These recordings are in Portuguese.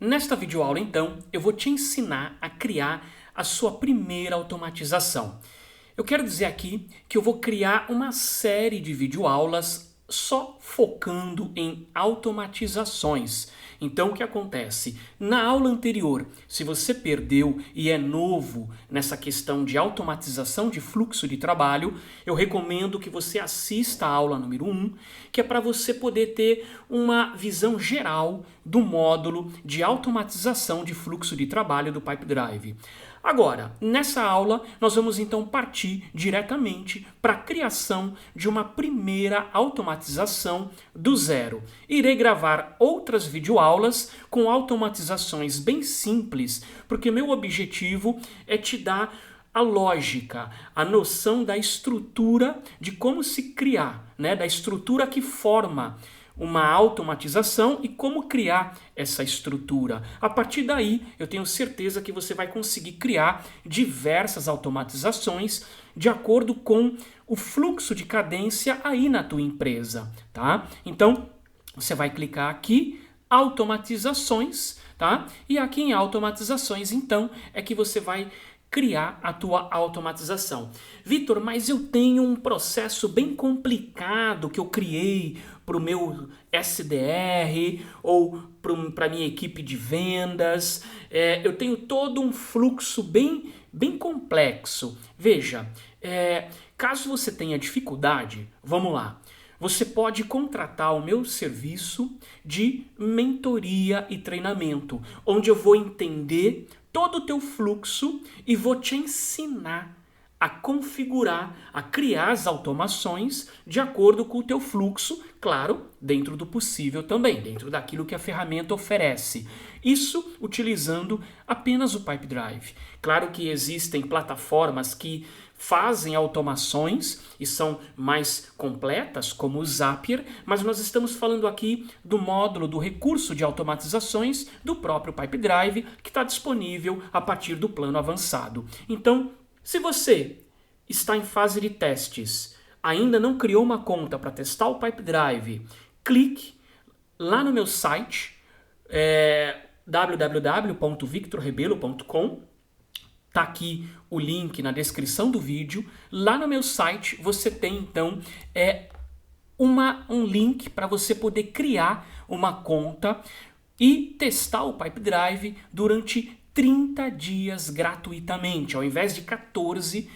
Nesta videoaula, então, eu vou te ensinar a criar a sua primeira automatização. Eu quero dizer aqui que eu vou criar uma série de videoaulas só focando em automatizações. Então, o que acontece? Na aula anterior, se você perdeu e é novo nessa questão de automatização de fluxo de trabalho, eu recomendo que você assista a aula número 1, que é para você poder ter uma visão geral do módulo de automatização de fluxo de trabalho do Pipedrive. Agora, nessa aula, nós vamos então partir diretamente para a criação de uma primeira automatização do zero. Irei gravar outras videoaulas com automatizações bem simples, porque meu objetivo é te dar a lógica, a noção da estrutura de como se criar, né? Da estrutura que forma uma automatização e como criar essa estrutura. A partir daí, eu tenho certeza que você vai conseguir criar diversas automatizações de acordo com o fluxo de cadência aí na tua empresa, tá? Então, você vai clicar aqui, automatizações, tá? E aqui em automatizações, então, é que você vai criar a tua automatização. Vitor, mas eu tenho um processo bem complicado que eu criei para o meu SDR ou para a minha equipe de vendas. Eu tenho todo um fluxo bem complexo. Veja, caso você tenha dificuldade, vamos lá. Você pode contratar o meu serviço de mentoria e treinamento, onde eu vou entender todo o teu fluxo e vou te ensinar a configurar, a criar as automações de acordo com o teu fluxo, claro, dentro do possível também, dentro daquilo que a ferramenta oferece. Isso utilizando apenas o Pipedrive. Claro que existem plataformas que fazem automações e são mais completas, como o Zapier, mas nós estamos falando aqui do módulo do recurso de automatizações do próprio Pipedrive, que está disponível a partir do plano avançado. Então, se você está em fase de testes, ainda não criou uma conta para testar o Pipedrive, clique lá no meu site, www.victorrebelo.com. Tá aqui o link na descrição do vídeo. Lá no meu site você tem então um link para você poder criar uma conta e testar o Pipedrive durante 30 dias gratuitamente. Ao invés de 14,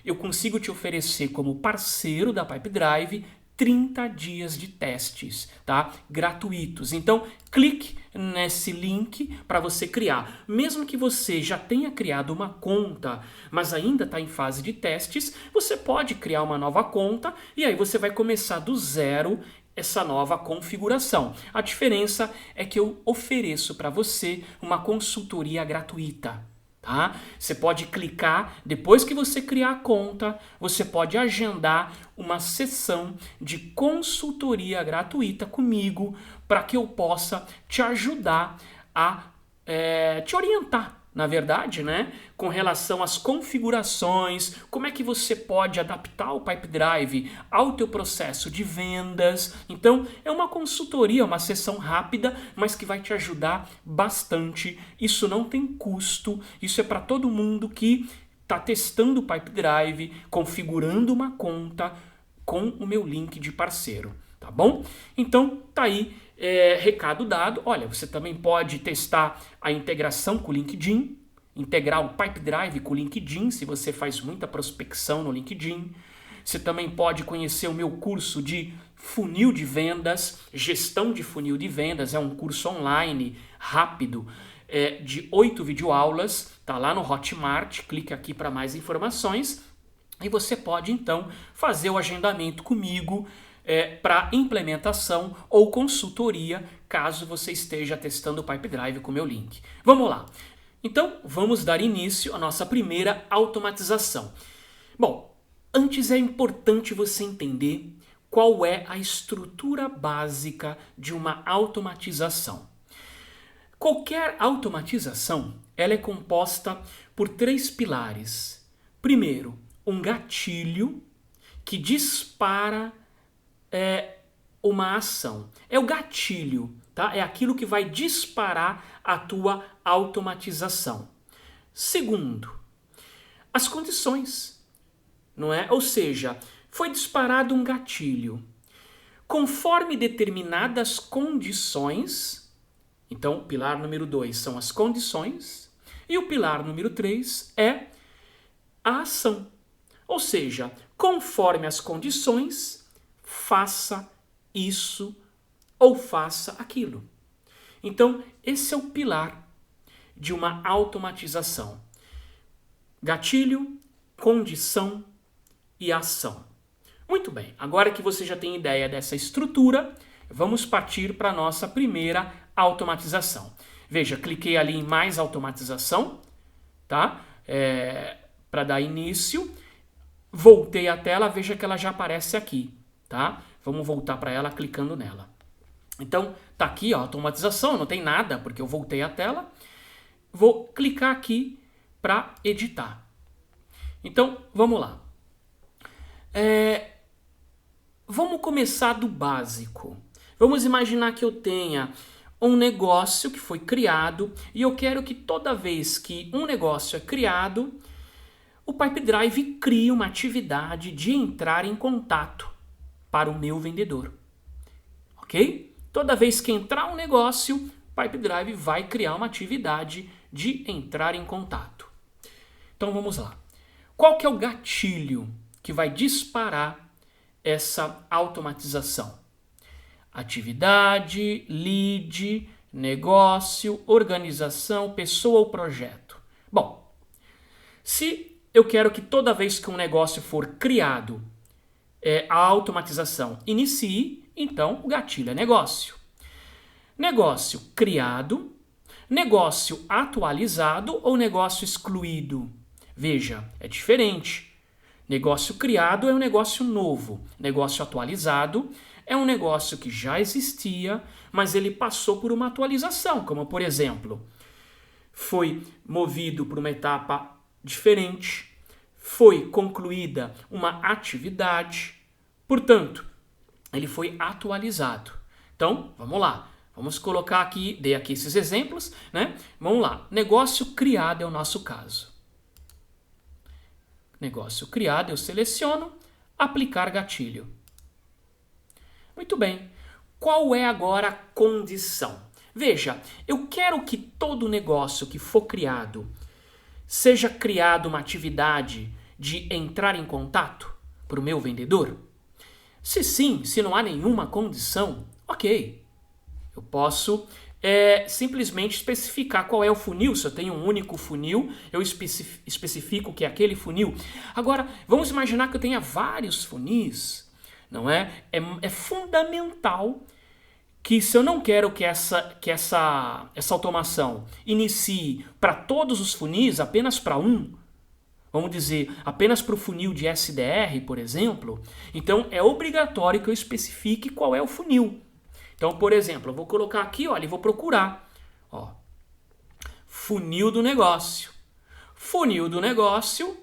eu consigo te oferecer como parceiro da Pipedrive 30 dias de testes, tá? Gratuitos. Então, clique nesse link para você criar. Mesmo que você já tenha criado uma conta, mas ainda está em fase de testes, você pode criar uma nova conta e aí você vai começar do zero essa nova configuração. A diferença é que eu ofereço para você uma consultoria gratuita. Tá? Você pode clicar, depois que você criar a conta, você pode agendar uma sessão de consultoria gratuita comigo para que eu possa te ajudar a te orientar, na verdade, né? Com relação às configurações, como é que você pode adaptar o Pipedrive ao teu processo de vendas. Então, é uma consultoria, uma sessão rápida, mas que vai te ajudar bastante. Isso não tem custo, isso é para todo mundo que está testando o Pipedrive, configurando uma conta com o meu link de parceiro, tá bom? Então, tá aí. Recado dado. Olha, você também pode testar a integração com o LinkedIn, integrar o Pipedrive com o LinkedIn, se você faz muita prospecção no LinkedIn. Você também pode conhecer o meu curso de funil de vendas, gestão de funil de vendas. É um curso online, rápido, de 8 videoaulas. Tá lá no Hotmart, clique aqui para mais informações. E você pode, então, fazer o agendamento comigo para implementação ou consultoria, caso você esteja testando o Pipedrive com o meu link. Vamos lá. Então, vamos dar início à nossa primeira automatização. Bom, antes é importante você entender qual é a estrutura básica de uma automatização. Qualquer automatização, ela é composta por 3 pilares. Primeiro, um gatilho que dispara uma ação. É o gatilho tá? É aquilo que vai disparar a tua automatização. Segundo, as condições, não é? Ou seja, foi disparado um gatilho. Conforme determinadas condições, então o pilar número 2 são as condições, e o pilar número 3 é a ação. Ou seja, conforme as condições, faça isso ou faça aquilo. Então, esse é o pilar de uma automatização. Gatilho, condição e ação. Muito bem, agora que você já tem ideia dessa estrutura, vamos partir para a nossa primeira automatização. Veja, cliquei ali em mais automatização, tá? Para dar início. Voltei à tela, veja que ela já aparece aqui, tá? Vamos voltar para ela clicando nela. Então, tá aqui, ó, automatização, não tem nada, porque eu voltei à tela. Vou clicar aqui para editar. Então, vamos lá. Vamos começar do básico. Vamos imaginar que eu tenha um negócio que foi criado e eu quero que toda vez que um negócio é criado, o Pipedrive crie uma atividade de entrar em contato para o meu vendedor. Ok? Toda vez que entrar um negócio, o Pipedrive vai criar uma atividade de entrar em contato. Então vamos lá. Qual que é o gatilho que vai disparar essa automatização? Atividade, lead, negócio, organização, pessoa ou projeto. Bom, se eu quero que toda vez que um negócio for criado, a automatização inicie, então o gatilho é negócio. Negócio criado, negócio atualizado ou negócio excluído? Veja, é diferente. Negócio criado é um negócio novo. Negócio atualizado é um negócio que já existia, mas ele passou por uma atualização, como por exemplo, foi movido por uma etapa diferente, foi concluída uma atividade, portanto, ele foi atualizado. Então, vamos lá. Vamos colocar aqui, dei aqui esses exemplos, né? Vamos lá. Negócio criado é o nosso caso. Negócio criado, eu seleciono, aplicar gatilho. Muito bem. Qual é agora a condição? Veja, eu quero que todo negócio que for criado seja criado uma atividade de entrar em contato para o meu vendedor? Se sim, se não há nenhuma condição, ok. Eu posso simplesmente especificar qual é o funil. Se eu tenho um único funil, eu especifico que é aquele funil. Agora, vamos imaginar que eu tenha vários funis, não é? É fundamental que, se eu não quero que essa automação inicie para todos os funis, apenas para um, vamos dizer, apenas para o funil de SDR, por exemplo, então é obrigatório que eu especifique qual é o funil. Então, por exemplo, eu vou colocar aqui, olha, e vou procurar. Ó, funil do negócio. Funil do negócio,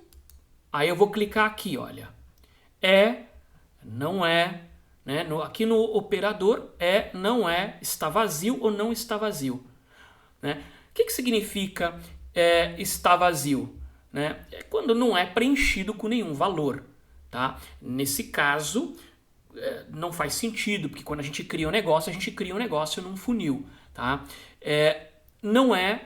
aí eu vou clicar aqui, olha. Não é, né? Aqui no operador, não é, está vazio ou não está vazio. Né? O que significa está vazio? Né? É quando não é preenchido com nenhum valor. Tá? Nesse caso, não faz sentido, porque quando a gente cria um negócio num funil. Tá? Não é...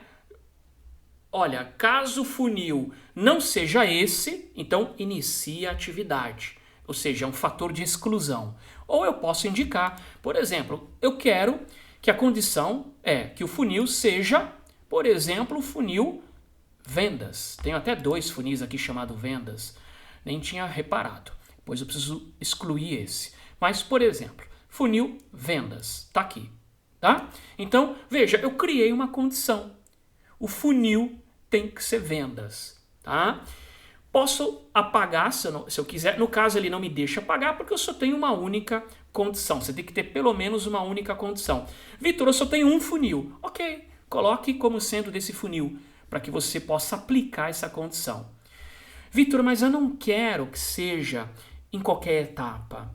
Olha, caso o funil não seja esse, então inicia a atividade. Ou seja, é um fator de exclusão. Ou eu posso indicar, por exemplo, eu quero que a condição é que o funil seja, por exemplo, o funil vendas. Tenho até 2 funis aqui chamado vendas. Nem tinha reparado. Depois eu preciso excluir esse. Mas, por exemplo, funil vendas. Está aqui. Tá? Então, veja, eu criei uma condição. O funil tem que ser vendas. Tá? Posso apagar se eu quiser. No caso, ele não me deixa apagar porque eu só tenho uma única condição. Você tem que ter pelo menos uma única condição. Vitor, eu só tenho um funil. Ok, coloque como sendo desse funil para que você possa aplicar essa condição. Vitor, mas eu não quero que seja em qualquer etapa.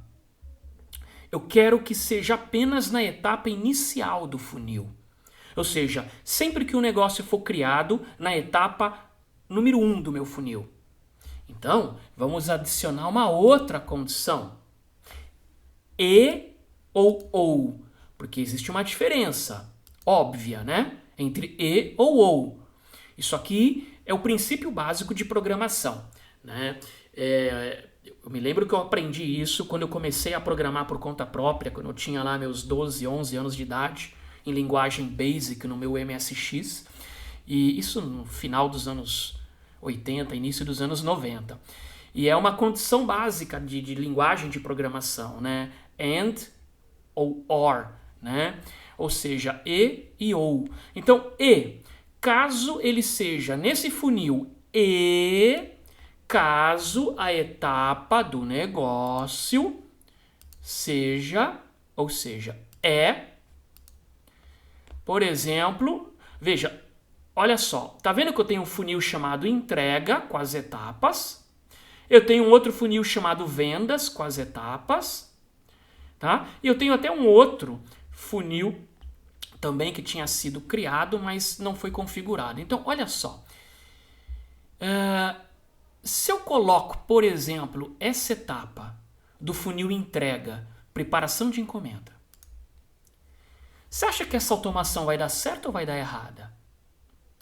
Eu quero que seja apenas na etapa inicial do funil. Ou seja, sempre que um negócio for criado na etapa número 1 do meu funil. Então, vamos adicionar uma outra condição. E ou, porque existe uma diferença óbvia, né? Entre e ou. Isso aqui é o princípio básico de programação, né? Eu me lembro que eu aprendi isso quando eu comecei a programar por conta própria, quando eu tinha lá meus 12, 11 anos de idade, em linguagem BASIC no meu MSX, e isso no final dos anos 80, início dos anos 90. E é uma condição básica de linguagem de programação, né? And ou or, né? Ou seja, e ou. Então, caso ele seja nesse funil caso a etapa do negócio seja, ou seja, por exemplo, veja, olha só, tá vendo que eu tenho um funil chamado entrega com as etapas? Eu tenho um outro funil chamado vendas com as etapas, tá? E eu tenho até um outro funil também que tinha sido criado, mas não foi configurado. Então, olha só. Se eu coloco, por exemplo, essa etapa do funil entrega, preparação de encomenda, você acha que essa automação vai dar certo ou vai dar errada?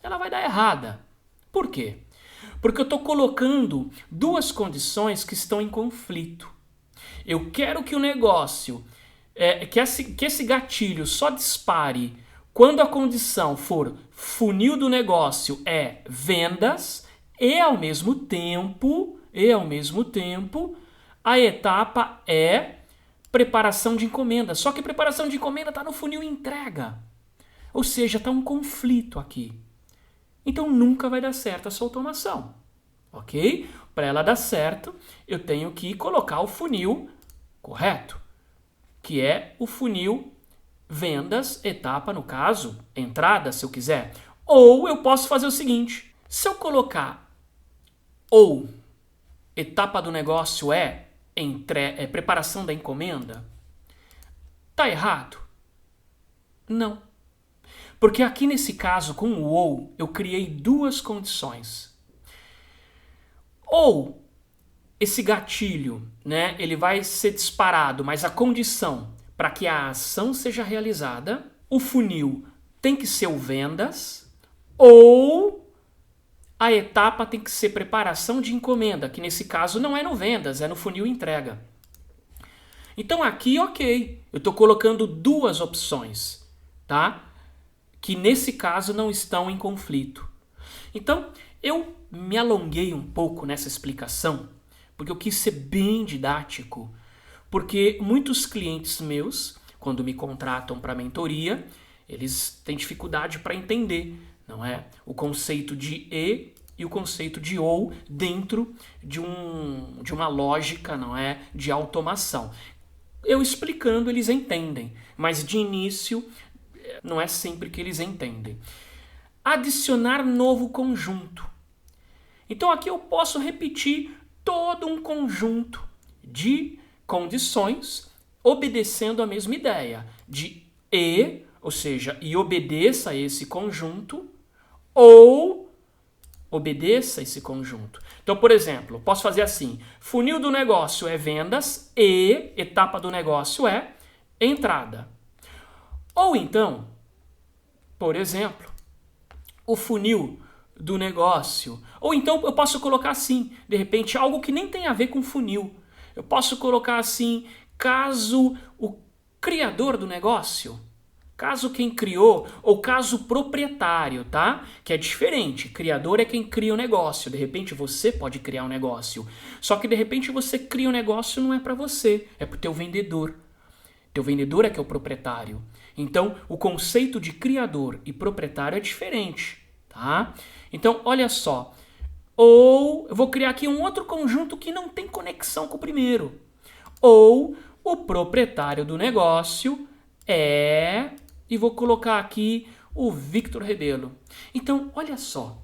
Ela vai dar errada. Por quê? Porque eu estou colocando duas condições que estão em conflito. Eu quero que o negócio, que esse gatilho só dispare quando a condição for funil do negócio é vendas e ao mesmo tempo, a etapa é preparação de encomenda. Só que preparação de encomenda está no funil entrega. Ou seja, está um conflito aqui. Então nunca vai dar certo essa automação, ok? Para ela dar certo, eu tenho que colocar o funil correto, que é o funil vendas, etapa, no caso, entrada, se eu quiser. Ou eu posso fazer o seguinte, se eu colocar ou etapa do negócio é preparação da encomenda, tá errado? Não. Porque aqui nesse caso, com o ou, eu criei duas condições. Ou esse gatilho, né, ele vai ser disparado, mas a condição para que a ação seja realizada, o funil tem que ser o vendas, ou a etapa tem que ser preparação de encomenda, que nesse caso não é no vendas, é no funil entrega. Então aqui, ok, eu estou colocando duas opções, tá? Que nesse caso não estão em conflito. Então, eu me alonguei um pouco nessa explicação, porque eu quis ser bem didático, porque muitos clientes meus, quando me contratam para mentoria, eles têm dificuldade para entender, não é? O conceito de e o conceito de ou dentro de uma lógica, não é? De automação. Eu explicando, eles entendem, mas de início não é sempre que eles entendem. Adicionar novo conjunto. Então aqui eu posso repetir todo um conjunto de condições obedecendo a mesma ideia de ou seja, e obedeça a esse conjunto, ou obedeça esse conjunto. Então, por exemplo, posso fazer assim, funil do negócio é vendas e etapa do negócio é entrada. Ou então, por exemplo, o funil do negócio. Ou então eu posso colocar assim, de repente, algo que nem tem a ver com funil. Eu posso colocar assim, caso o criador do negócio, caso quem criou, ou caso proprietário, tá? Que é diferente. Criador é quem cria o negócio. De repente você pode criar um negócio. Só que de repente você cria um negócio não é para você, é para o teu vendedor. Teu vendedor é que é o proprietário. Então, o conceito de criador e proprietário é diferente, tá? Então, olha só. Ou eu vou criar aqui um outro conjunto que não tem conexão com o primeiro. Ou o proprietário do negócio é... E vou colocar aqui o Victor Rebelo. Então, olha só.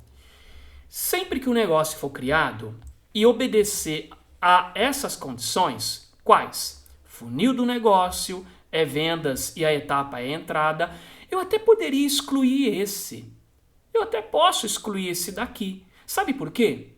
Sempre que um negócio for criado e obedecer a essas condições, quais? funil do negócio é vendas e a etapa é entrada, eu até poderia excluir esse. Eu até posso excluir esse daqui. Sabe por quê?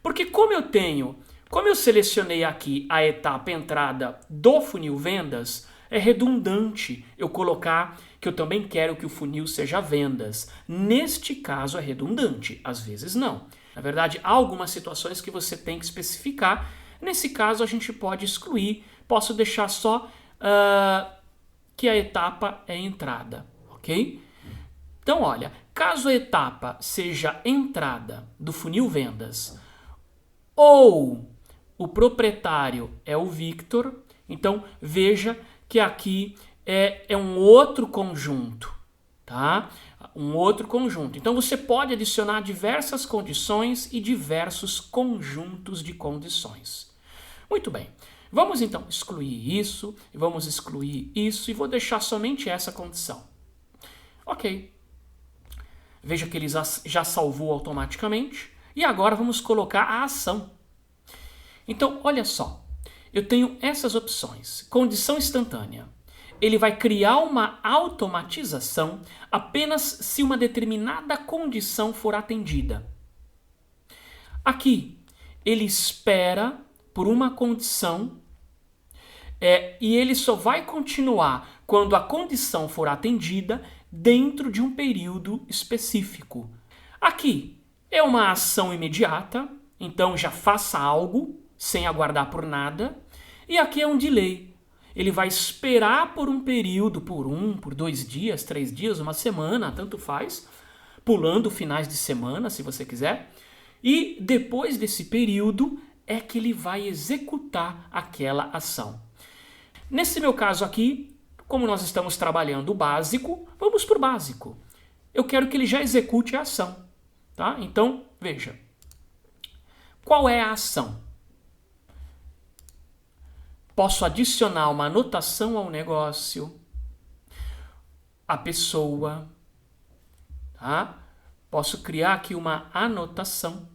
Porque como eu selecionei aqui a etapa entrada do funil vendas, é redundante eu colocar que eu também quero que o funil seja vendas. Neste caso é redundante, às vezes não. Na verdade, há algumas situações que você tem que especificar. Nesse caso, a gente pode excluir. Posso deixar só que a etapa é entrada, ok? Então, olha, caso a etapa seja entrada do funil vendas ou o proprietário é o Victor, então veja que aqui é um outro conjunto, tá? Um outro conjunto. Então você pode adicionar diversas condições e diversos conjuntos de condições. Muito bem. Vamos então excluir isso, vamos excluir isso e vou deixar somente essa condição. Ok. Veja que ele já salvou automaticamente. E agora vamos colocar a ação. Então, olha só. Eu tenho essas opções. Condição instantânea. Ele vai criar uma automatização apenas se uma determinada condição for atendida. Aqui, ele espera por uma condição e ele só vai continuar quando a condição for atendida dentro de um período específico. Aqui é uma ação imediata, então já faça algo sem aguardar por nada. E aqui é um delay. Ele vai esperar por um período, por 2 dias, 3 dias, uma semana, tanto faz, pulando finais de semana, se você quiser. E depois desse período é que ele vai executar aquela ação. Nesse meu caso aqui, como nós estamos trabalhando o básico, vamos para o básico. Eu quero que ele já execute a ação. Tá? Então, veja. Qual é a ação? Posso adicionar uma anotação ao negócio, a pessoa, tá? Posso criar aqui uma anotação.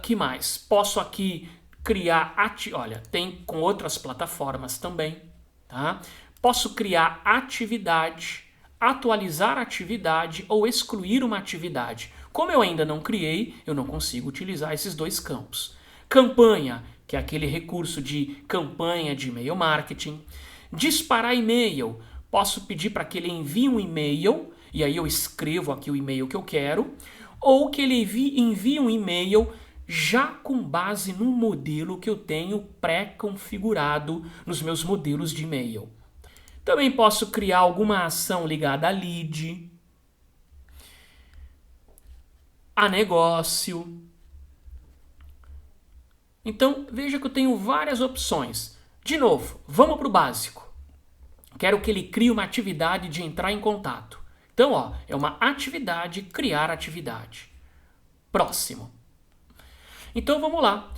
Que mais? Posso aqui criar... Olha, tem com outras plataformas também, tá? Posso criar atividade, atualizar a atividade ou excluir uma atividade. Como eu ainda não criei, eu não consigo utilizar esses 2 campos. Campanha, que é aquele recurso de campanha de e-mail marketing. Disparar e-mail. Posso pedir para que ele envie um e-mail, e aí eu escrevo aqui o e-mail que eu quero, ou que ele envie um e-mail já com base no modelo que eu tenho pré-configurado nos meus modelos de e-mail. Também posso criar alguma ação ligada a lead, a negócio. Então, veja que eu tenho várias opções. De novo, vamos para o básico. Quero que ele crie uma atividade de entrar em contato. Então, ó, é uma atividade, criar atividade. Próximo. Então, vamos lá.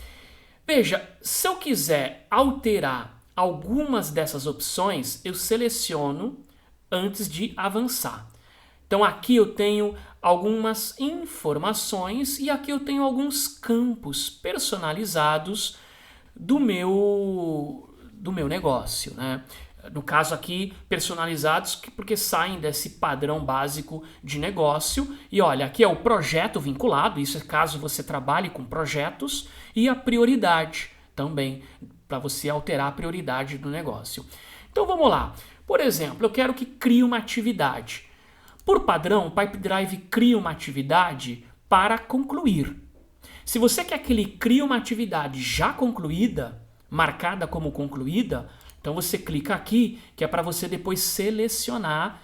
Veja, se eu quiser alterar algumas dessas opções, eu seleciono antes de avançar. Então, aqui eu tenho algumas informações e aqui eu tenho alguns campos personalizados do meu negócio, né? No caso aqui, personalizados porque saem desse padrão básico de negócio. E olha, aqui é o projeto vinculado, isso é caso você trabalhe com projetos, e a prioridade também, para você alterar a prioridade do negócio. Então vamos lá. Por exemplo, eu quero que crie uma atividade. Por padrão, o Pipedrive cria uma atividade para concluir. Se você quer que ele crie uma atividade já concluída, marcada como concluída, então você clica aqui, que é para você depois selecionar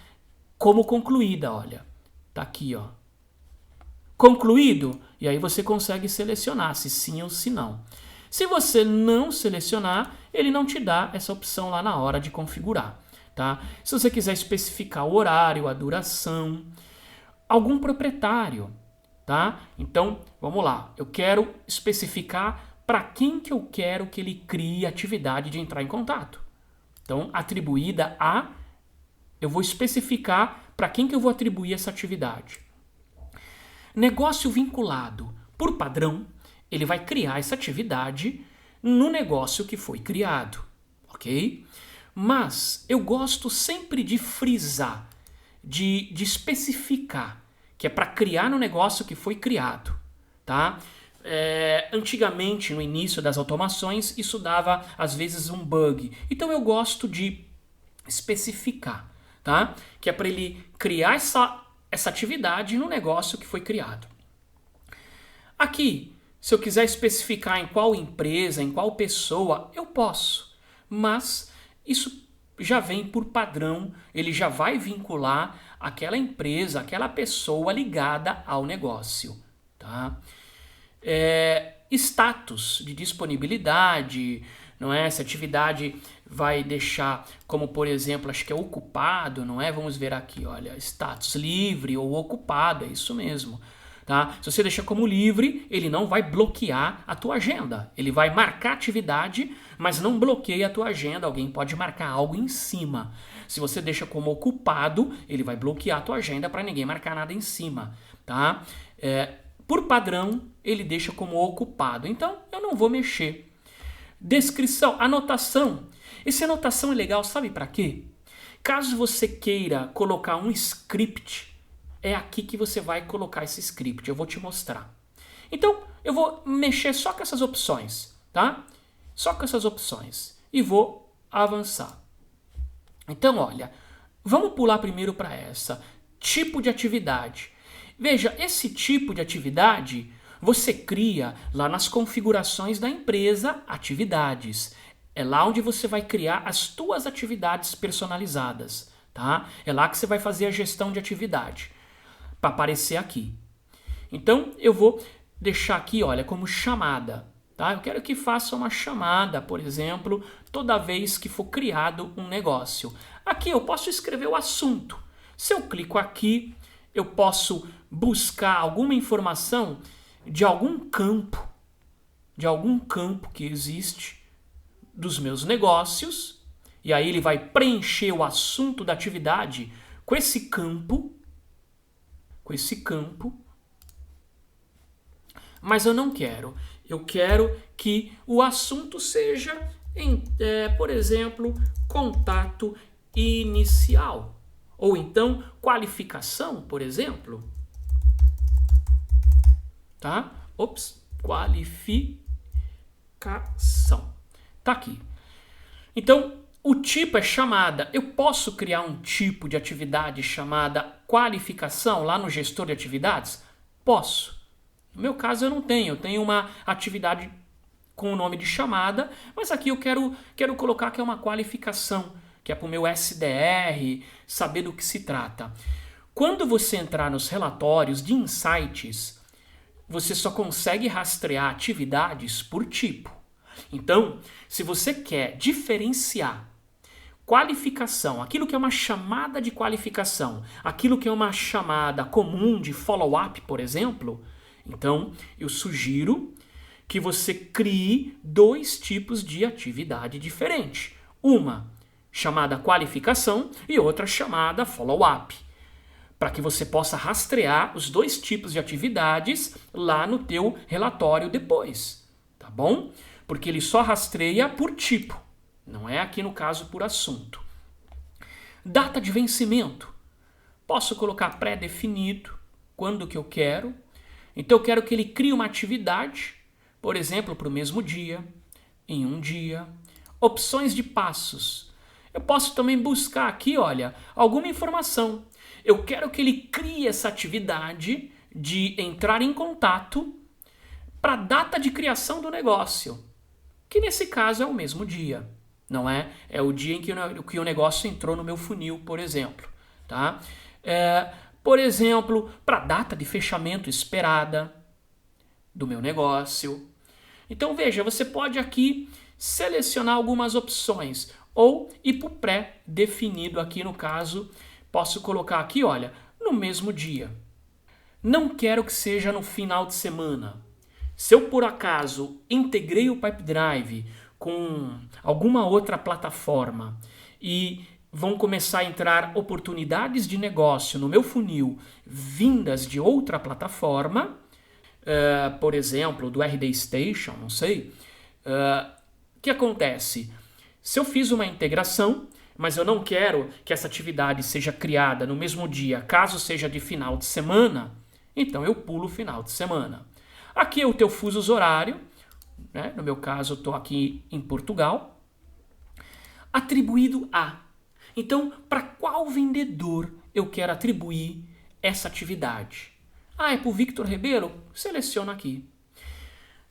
como concluída, olha. Tá aqui, ó. Concluído, e aí você consegue selecionar se sim ou se não. Se você não selecionar, ele não te dá essa opção lá na hora de configurar. Tá? Se você quiser especificar o horário, a duração, algum proprietário, tá? Então, vamos lá. Eu quero especificar para quem que eu quero que ele crie a atividade de entrar em contato. Então, atribuída a... Eu vou especificar para quem que eu vou atribuir essa atividade. Negócio vinculado. Por padrão, ele vai criar essa atividade no negócio que foi criado. ok? Mas eu gosto sempre de frisar, de especificar, que é para criar no negócio que foi criado, tá? Antigamente, no início das automações, isso dava às vezes um bug. Então eu gosto de especificar, tá? Que é para ele criar essa atividade no negócio que foi criado. Aqui, se eu quiser especificar em qual empresa, em qual pessoa, eu posso. Mas isso já vem por padrão, ele já vai vincular aquela empresa, aquela pessoa ligada ao negócio, tá? Status de disponibilidade, não é? Essa atividade vai deixar como, por exemplo, acho que é ocupado, não é? Vamos ver aqui, olha, status livre ou ocupado, é isso mesmo. Tá? Se você deixar como livre, ele não vai bloquear a tua agenda. Ele vai marcar atividade, mas não bloqueia a tua agenda. Alguém pode marcar algo em cima. Se você deixa como ocupado, ele vai bloquear a tua agenda para ninguém marcar nada em cima. Tá? Por padrão, ele deixa como ocupado. Então, eu não vou mexer. Descrição, anotação. Essa anotação é legal, sabe para quê? Caso você queira colocar um script, é aqui que você vai colocar esse script. Eu vou te mostrar. Então, eu vou mexer só com essas opções, tá? Só com essas opções. E vou avançar. Então, olha, vamos pular primeiro para essa. Tipo de atividade. Veja, esse tipo de atividade você cria lá nas configurações da empresa, atividades. É lá onde você vai criar as tuas atividades personalizadas, tá? É lá que você vai fazer a gestão de atividade, para aparecer aqui. Então, eu vou deixar aqui, olha, como chamada, tá? Eu quero que faça uma chamada, por exemplo, toda vez que for criado um negócio. Aqui eu posso escrever o assunto. Se eu clico aqui, eu posso buscar alguma informação de algum campo que existe dos meus negócios, e aí ele vai preencher o assunto da atividade com esse campo, mas eu não quero. Eu quero que o assunto seja, por exemplo, contato inicial. Ou então, qualificação, por exemplo. Tá? Qualificação. Tá aqui. Então, o tipo é chamada. Eu posso criar um tipo de atividade chamada qualificação lá no gestor de atividades? Posso. No meu caso eu não tenho. Eu tenho uma atividade com o nome de chamada, mas aqui eu quero colocar que é uma qualificação, que é para o meu SDR, saber do que se trata. Quando você entrar nos relatórios de insights, você só consegue rastrear atividades por tipo. Então, se você quer diferenciar qualificação, aquilo que é uma chamada de qualificação, aquilo que é uma chamada comum de follow-up, por exemplo, então eu sugiro que você crie dois tipos de atividade diferente. Uma chamada qualificação e outra chamada follow-up, para que você possa rastrear os dois tipos de atividades lá no teu relatório depois, tá bom? Porque ele só rastreia por tipo, não é aqui no caso por assunto. Data de vencimento. Posso colocar pré-definido, quando que eu quero. Então eu quero que ele crie uma atividade, por exemplo, para o mesmo dia, em um dia. Opções de passos. Eu posso também buscar aqui, olha, alguma informação. Eu quero que ele crie essa atividade de entrar em contato para a data de criação do negócio, que nesse caso é o mesmo dia, não é? É o dia em que o negócio entrou no meu funil, por exemplo, tá? Por exemplo, para a data de fechamento esperada do meu negócio. Então veja, você pode aqui selecionar algumas opções ou ir para o pré-definido aqui no caso. Posso colocar aqui, olha, no mesmo dia. Não quero que seja no final de semana. Se eu por acaso integrei o Pipedrive com alguma outra plataforma e vão começar a entrar oportunidades de negócio no meu funil vindas de outra plataforma, por exemplo, do RD Station, não sei, o que acontece? Se eu fiz uma integração, mas eu não quero que essa atividade seja criada no mesmo dia, caso seja de final de semana, então eu pulo o final de semana. Aqui é o teu fuso horário, né? No meu caso eu estou aqui em Portugal. Atribuído a. Então, para qual vendedor eu quero atribuir essa atividade? Ah, é para o Victor Ribeiro? Seleciono aqui.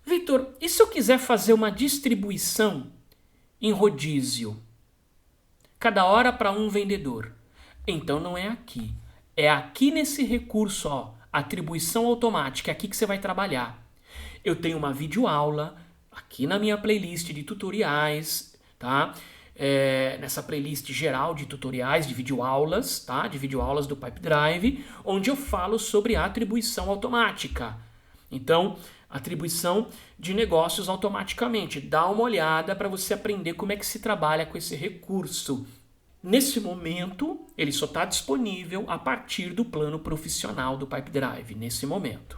Victor, e se eu quiser fazer uma distribuição em rodízio? Cada hora para um vendedor. Então não é aqui. É aqui nesse recurso, ó, atribuição automática, é aqui que você vai trabalhar. Eu tenho uma videoaula aqui na minha playlist de tutoriais, tá? Nessa playlist geral de tutoriais, de videoaulas, tá? De videoaulas do Pipedrive, onde eu falo sobre a atribuição automática. Então, atribuição de negócios automaticamente. Dá uma olhada para você aprender como é que se trabalha com esse recurso. Nesse momento, ele só está disponível a partir do plano profissional do Pipedrive, nesse momento.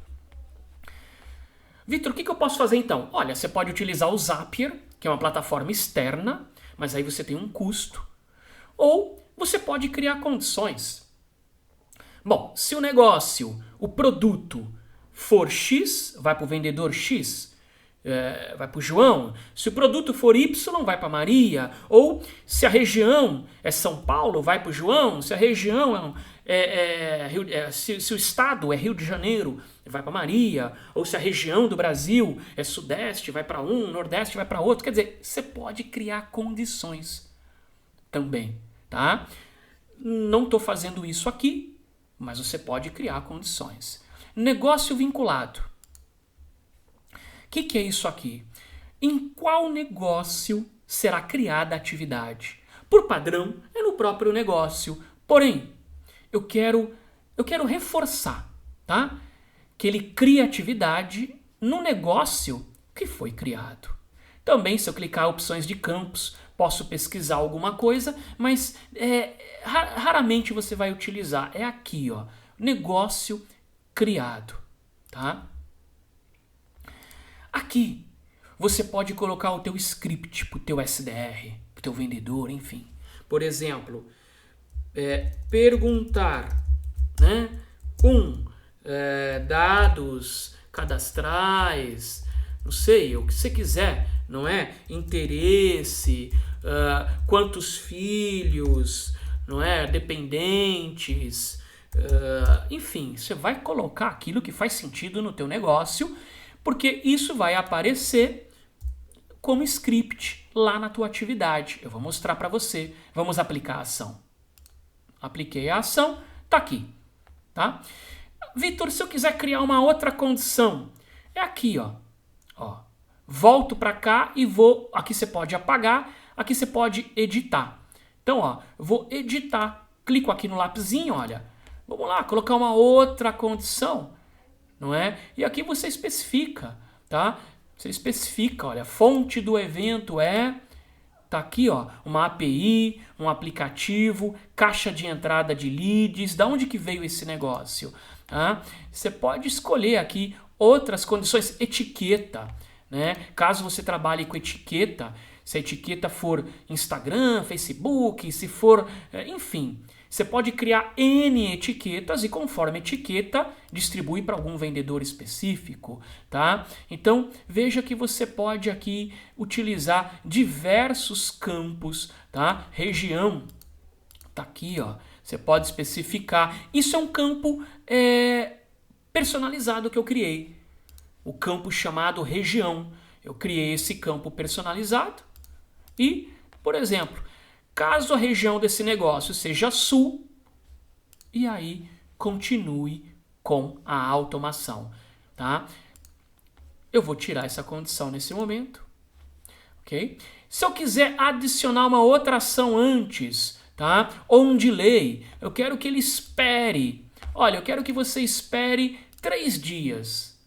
Victor, o que eu posso fazer então? Olha, você pode utilizar o Zapier, que é uma plataforma externa, mas aí você tem um custo. Ou você pode criar condições. Bom, se o negócio, o produto for X, vai para o vendedor X, vai para o João. Se o produto for Y, vai para Maria. Ou se a região é São Paulo, vai para o João. Se a região se o estado é Rio de Janeiro, vai para Maria. Ou se a região do Brasil é Sudeste, vai para um, Nordeste vai para outro. Quer dizer, você pode criar condições também, tá? Não estou fazendo isso aqui, mas você pode criar condições. Negócio vinculado. O que é isso aqui? Em qual negócio será criada a atividade? Por padrão, é no próprio negócio. Porém, eu quero reforçar, tá? Que ele cria atividade no negócio que foi criado. Também, se eu clicar em opções de campos, posso pesquisar alguma coisa, mas raramente você vai utilizar. É aqui, ó, negócio criado, tá? Aqui, você pode colocar o teu script para o teu SDR, para o teu vendedor, enfim. Por exemplo, perguntar, né? Dados cadastrais, não sei, o que você quiser, não é? Interesse, quantos filhos, não é? Dependentes, enfim, você vai colocar aquilo que faz sentido no teu negócio, porque isso vai aparecer como script lá na tua atividade. Eu vou mostrar para você. Vamos aplicar a ação. Apliquei a ação, tá aqui, tá? Victor, se eu quiser criar uma outra condição, é aqui, ó. Volto para cá e vou... Aqui você pode apagar, aqui você pode editar. Então, ó, vou editar. Clico aqui no lapisinho, olha. Vamos lá, colocar uma outra condição, não é? E aqui você especifica, tá? Você especifica, olha, fonte do evento tá aqui, ó, uma API, um aplicativo, caixa de entrada de leads, da onde que veio esse negócio? Tá? Você pode escolher aqui outras condições, etiqueta, né? Caso você trabalhe com etiqueta, se a etiqueta for Instagram, Facebook, se for, enfim, você pode criar N etiquetas e conforme etiqueta distribui para algum vendedor específico, tá? Então veja que você pode aqui utilizar diversos campos, tá? Região, tá aqui, ó. Você pode especificar. Isso é um campo personalizado que eu criei. O campo chamado região. Eu criei esse campo personalizado e, por exemplo, caso a região desse negócio seja sul, e aí continue com a automação, tá? Eu vou tirar essa condição nesse momento, ok? Se eu quiser adicionar uma outra ação antes, tá? Ou um delay, eu quero que ele espere. Olha, eu quero que você espere 3 dias,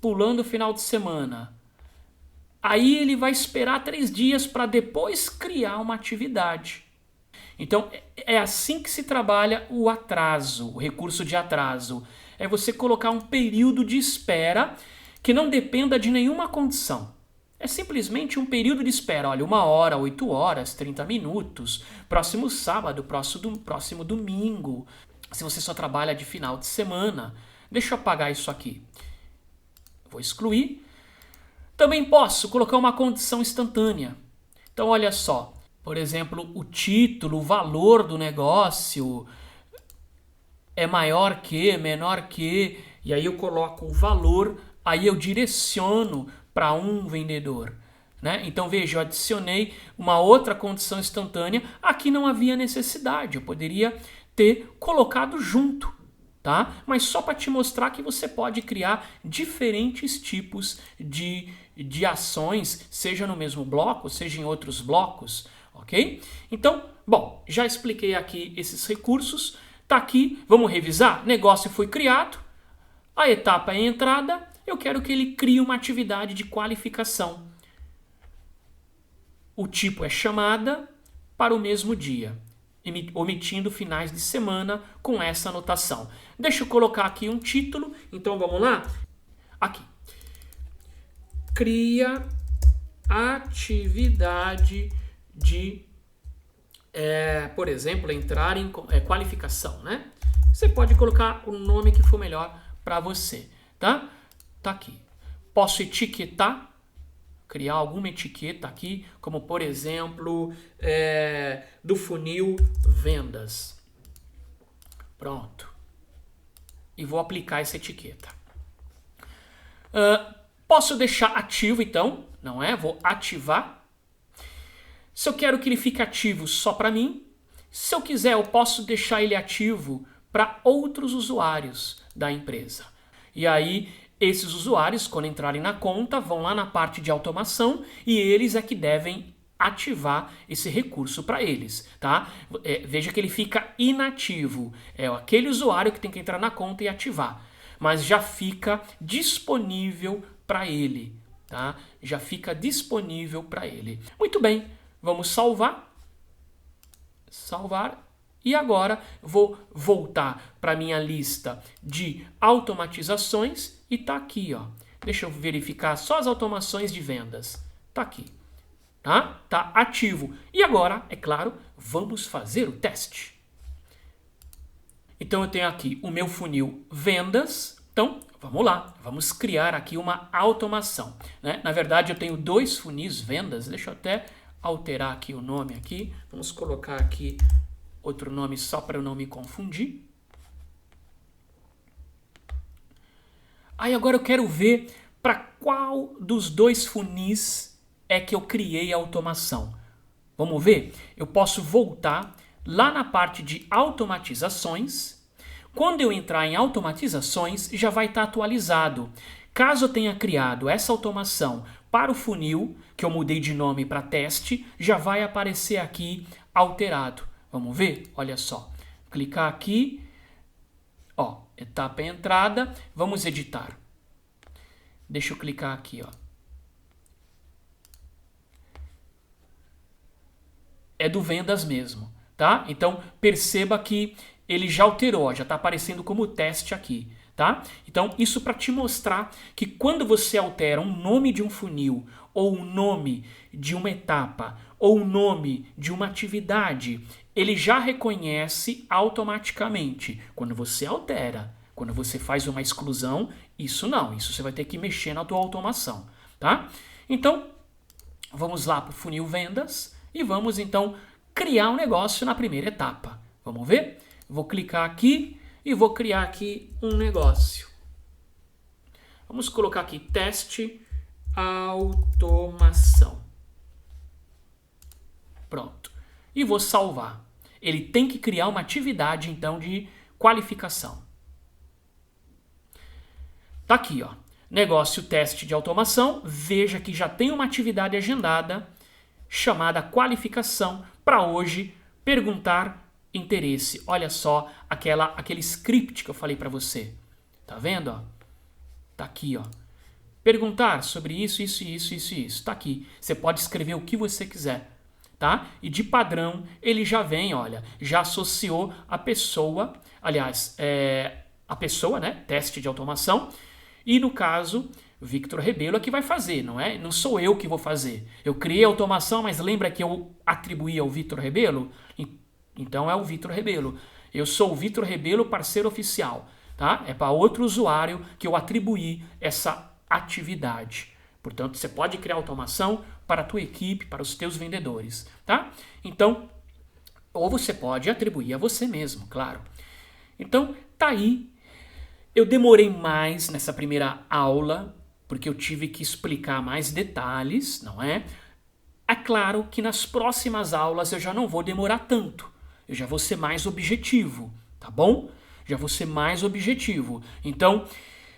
pulando o final de semana. Aí ele vai esperar 3 dias para depois criar uma atividade. Então é assim que se trabalha o atraso, o recurso de atraso. É você colocar um período de espera que não dependa de nenhuma condição. É simplesmente um período de espera. Olha, 1 hora, 8 horas, 30 minutos, próximo sábado, próximo domingo. Se você só trabalha de final de semana. Deixa eu apagar isso aqui. Vou excluir. Também posso colocar uma condição instantânea. Então, olha só. Por exemplo, o título, o valor do negócio é maior que, menor que. E aí eu coloco o valor, aí eu direciono para um vendedor. Né? Então, veja, eu adicionei uma outra condição instantânea. Aqui não havia necessidade. Eu poderia ter colocado junto. Tá? Mas só para te mostrar que você pode criar diferentes tipos de ações, seja no mesmo bloco, seja em outros blocos, ok? Então, bom, já expliquei aqui esses recursos, tá aqui, vamos revisar? Negócio foi criado, a etapa é a entrada, eu quero que ele crie uma atividade de qualificação. O tipo é chamada para o mesmo dia, omitindo finais de semana com essa anotação. Deixa eu colocar aqui um título, então vamos lá? Aqui. Cria atividade de, por exemplo, entrar em qualificação, né? Você pode colocar o nome que for melhor para você, tá? Tá aqui. Posso etiquetar, criar alguma etiqueta aqui, como por exemplo, do funil vendas. Pronto. E vou aplicar essa etiqueta. Posso deixar ativo então, não é? Vou ativar. Se eu quero que ele fique ativo só para mim, se eu quiser eu posso deixar ele ativo para outros usuários da empresa. E aí esses usuários, quando entrarem na conta, vão lá na parte de automação e eles é que devem ativar esse recurso para eles, tá? Veja que ele fica inativo. É aquele usuário que tem que entrar na conta e ativar. Mas já fica disponível para ele, tá? Já fica disponível para ele. Muito bem, vamos salvar. Salvar. E agora vou voltar para minha lista de automatizações e tá aqui, ó. Deixa eu verificar só as automações de vendas. Tá aqui. Tá ativo. E agora, é claro, vamos fazer o teste. Então eu tenho aqui o meu funil vendas. Então, vamos lá. Vamos criar aqui uma automação, né? Na verdade, eu tenho 2 funis vendas. Deixa eu até alterar aqui o nome aqui. Vamos colocar aqui outro nome só para eu não me confundir. Aí agora eu quero ver para qual dos 2 funis é que eu criei a automação. Vamos ver? Eu posso voltar lá na parte de automatizações. Quando eu entrar em automatizações, já vai estar atualizado. Caso eu tenha criado essa automação para o funil, que eu mudei de nome para teste, já vai aparecer aqui alterado. Vamos ver? Olha só. Clicar aqui. Ó, etapa entrada. Vamos editar. Deixa eu clicar aqui, ó. É do vendas mesmo, tá? Então, perceba que ele já alterou, já está aparecendo como teste aqui, tá? Então, isso para te mostrar que quando você altera um nome de um funil, ou o nome de uma etapa, ou o nome de uma atividade, ele já reconhece automaticamente. Quando você altera, quando você faz uma exclusão, isso não, isso você vai ter que mexer na tua automação, tá? Então, vamos lá para o funil vendas e vamos então criar um negócio na primeira etapa. Vamos ver? Vou clicar aqui e vou criar aqui um negócio. Vamos colocar aqui teste automação. Pronto. E vou salvar. Ele tem que criar uma atividade então de qualificação. Tá aqui, ó. Negócio teste de automação. Veja que já tem uma atividade agendada chamada qualificação para hoje perguntar interesse. Olha só aquele script que eu falei para você. Tá vendo? Ó? Tá aqui, ó. Perguntar sobre isso, isso, isso, isso, isso. Tá aqui. Você pode escrever o que você quiser, tá? E de padrão ele já vem, olha, já associou a pessoa, aliás, a pessoa, né? Teste de automação. E no caso, Victor Rebelo é que vai fazer, não é? Não sou eu que vou fazer. Eu criei a automação, mas lembra que eu atribuí ao Victor Rebelo? Então é o Victor Rebelo. Eu sou o Victor Rebelo, parceiro oficial, tá? É para outro usuário que eu atribuí essa atividade. Portanto, você pode criar automação para a tua equipe, para os teus vendedores, tá? Então, ou você pode atribuir a você mesmo, claro. Então, tá aí. Eu demorei mais nessa primeira aula, porque eu tive que explicar mais detalhes, não é? É claro que nas próximas aulas eu já não vou demorar tanto. Eu já vou ser mais objetivo, tá bom? Já vou ser mais objetivo. Então,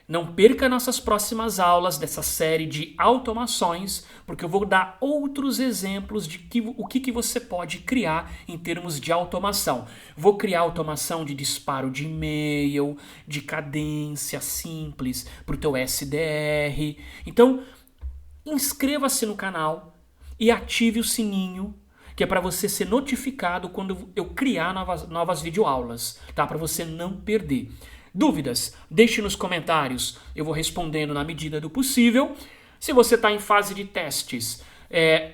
não perca nossas próximas aulas dessa série de automações, porque eu vou dar outros exemplos de o que você pode criar em termos de automação. Vou criar automação de disparo de e-mail, de cadência simples para o teu SDR. Então, inscreva-se no canal e ative o sininho, que é para você ser notificado quando eu criar novas videoaulas, tá? Para você não perder. Dúvidas? Deixe nos comentários, eu vou respondendo na medida do possível. Se você está em fase de testes,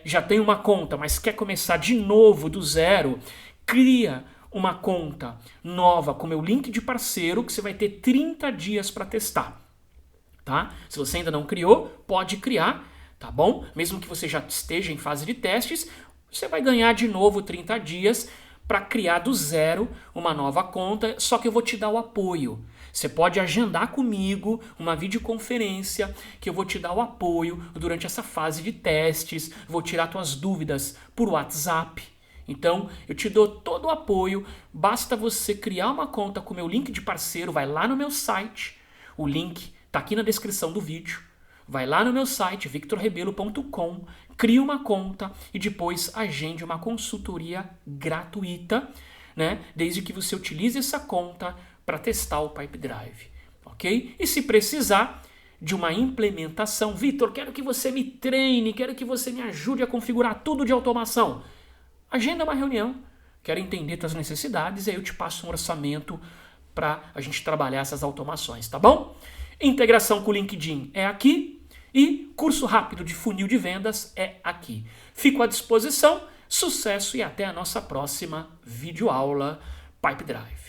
já tem uma conta, mas quer começar de novo do zero, cria uma conta nova com meu link de parceiro, que você vai ter 30 dias para testar, tá? Se você ainda não criou, pode criar, tá bom? Mesmo que você já esteja em fase de testes, você vai ganhar de novo 30 dias para criar do zero uma nova conta, só que eu vou te dar o apoio. Você pode agendar comigo uma videoconferência que eu vou te dar o apoio durante essa fase de testes, vou tirar tuas dúvidas por WhatsApp. Então, eu te dou todo o apoio, basta você criar uma conta com o meu link de parceiro, vai lá no meu site, o link está aqui na descrição do vídeo. Vai lá no meu site, victorrebelo.com, cria uma conta e depois agende uma consultoria gratuita, né? Desde que você utilize essa conta para testar o Pipedrive, ok? E se precisar de uma implementação, Vitor, quero que você me treine, quero que você me ajude a configurar tudo de automação. Agenda uma reunião, quero entender tuas necessidades e aí eu te passo um orçamento para a gente trabalhar essas automações, tá bom? Integração com o LinkedIn é aqui e curso rápido de funil de vendas é aqui. Fico à disposição, sucesso e até a nossa próxima videoaula Pipedrive.